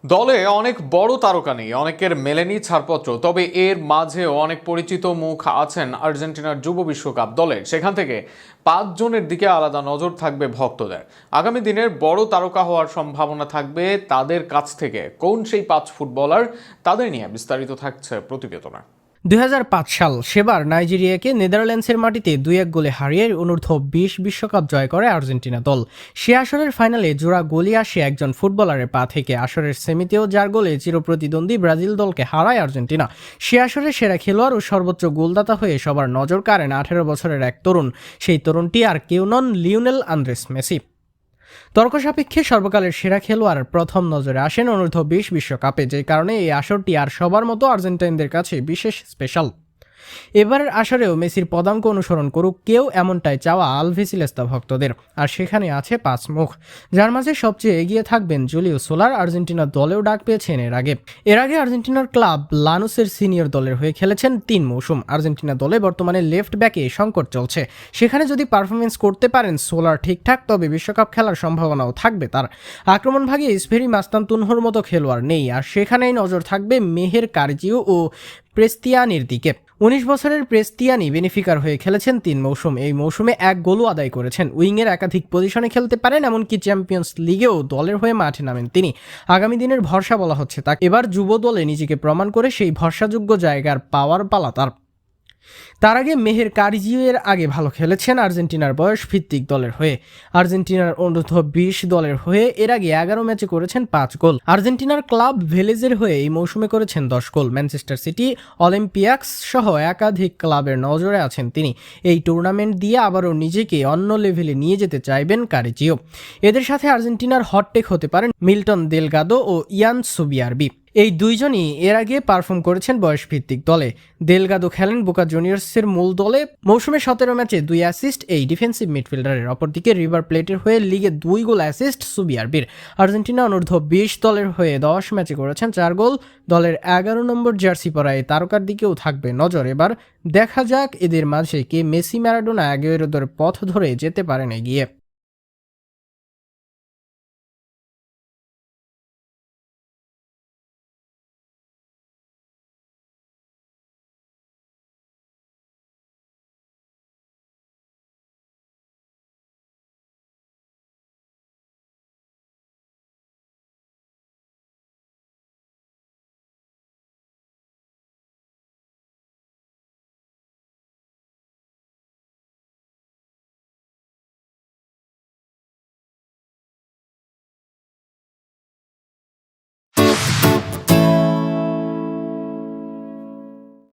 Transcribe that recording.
দলে অনেক বড় তারকা নেই, অনেকের মেলেনি ছাড়পত্র। তবে এর মাঝেও অনেক পরিচিত মুখ আছেন আর্জেন্টিনার যুব বিশ্বকাপ দলের। সেখান থেকে 5 জনের দিকে আলাদা নজর থাকবে ভক্তদের। আগামী দিনের বড় তারকা হওয়ার সম্ভাবনা থাকবে তাদের কাছ থেকে। কোন সেই 5 ফুটবলার, তাদের নিয়ে বিস্তারিত থাকছে প্রতিবেদনে। 2005 সাল সেবার নাইজেরিয়াকে নেদারল্যান্ডসের মাটিতে 2-1 গোলে হারিয়ে অনূর্ধ্ব-20 বিশ্বকাপ জয় করে আর্জেন্টিনা দল। সে আসরের ফাইনালে জোড়া গোলই আসে একজন ফুটবলারের পা থেকে। আসরের সেমিতেও যার গোলে চিরপ্রতিদ্বন্দ্বী ব্রাজিল দলকে হারায় আর্জেন্টিনা। সে আসরে সেরা খেলোয়াড় ও সর্বোচ্চ গোলদাতা হয়ে সবার নজর কাড়েন 18 বছরের এক তরুণ। সেই তরুণটি আর কেউ নন, লিওনেল আন্দ্রেস মেসি। তর্ক সাপেক্ষে সর্বকালের সেরা খেলোয়াড় প্রথম নজরে আসেন অনূর্ধ্ব-20 বিশ্বকাপে, যে কারণে এই আসরটি আর সবার মতো আর্জেন্টাইনদের কাছে বিশেষ স্পেশাল। এবারের আসরেও মেসির পদাঙ্ক অনুসরণ করুক কেউ, এমনটাই চাওয়া আলভিসিলেস্তা ভক্তদের। আর সেখানে আছে 5 মুখ, যার মাঝে সবচেয়ে এগিয়ে থাকবেন জুলিও সোলার। আর্জেন্টিনার দলেও ডাক পেয়েছেন এর আগে আর্জেন্টিনার ক্লাব লানুসের সিনিয়র দলের হয়ে খেলেছেন 3 মৌসুম। আর্জেন্টিনা দলে বর্তমানে লেফট ব্যাকে সংকট চলছে। সেখানে যদি পারফরমেন্স করতে পারেন সোলার ঠিকঠাক, তবে বিশ্বকাপ খেলার সম্ভাবনাও থাকবে তার। আক্রমণভাগে স্পেরি মাস্তানতুনহোর মতো খেলোয়াড় নেই, আর সেখানেই নজর থাকবে মেহের কারজিও ও প্রেস্তিয়ানির দিকে। 19 বছরের প্রেস্তিয়ানি বেনিফিকার হয়ে খেলেছেন 3 মৌসুম। এই মৌসুমে 1 গোলও আদায় করেছেন। উইংয়ের একাধিক পজিশনে খেলতে পারেন, এমনকি চ্যাম্পিয়ন্স লিগেও দলের হয়ে মাঠে নামেন তিনি। আগামী দিনের ভরসা বলা হচ্ছে তাকে। এবার যুব দলে নিজেকে প্রমাণ করে সেই ভরসাযোগ্য জায়গার পাওয়ার পালা তার আগে মেহের কারিজিও এর আগে ভালো খেলেছেন আর্জেন্টিনার বয়স ভিত্তিক দলের হয়ে। আর্জেন্টিনার অনূর্ধ্ব-20 দলের হয়ে এর আগে 11 ম্যাচে করেছেন 5 গোল। আর্জেন্টিনার ক্লাব ভেলেজের হয়ে এই মৌসুমে করেছেন 10 গোল। ম্যানচেস্টার সিটি, অলিম্পিয়াক্স সহ একাধিক ক্লাবের নজরে আছেন তিনি। এই টুর্নামেন্ট দিয়ে আবারও নিজেকে অন্য লেভেলে নিয়ে যেতে চাইবেন কারিজিও। এদের সাথে আর্জেন্টিনার হটটেক হতে পারেন মিল্টন দেলগাদো ও ইয়ান সুবিয়ারবি। এই দুইজনই এর আগে পারফর্ম করেছেন বয়সভিত্তিক দলে। দেলগাদো খেলেন বোকা জুনিয়র্সের মূল দলে। মৌসুমে 17 ম্যাচে 2 অ্যাসিস্ট এই ডিফেন্সিভ মিডফিল্ডারের। অপরদিকে রিভার প্লেটের হয়ে লিগে 2 গোল অ্যাসিস্ট সুবিয়ারবির। আর্জেন্টিনা অনূর্ধ্ব-20 দলের হয়ে 10 ম্যাচে করেছেন 4 গোল। দলের 11 নম্বর জার্সি পরা এই তারকার দিকেও থাকবে নজর। এবার দেখা যাক এদের মাঝে কে মেসি, ম্যারাডোনা, আগুয়েরোদের পথ ধরে যেতে পারেন এগিয়ে।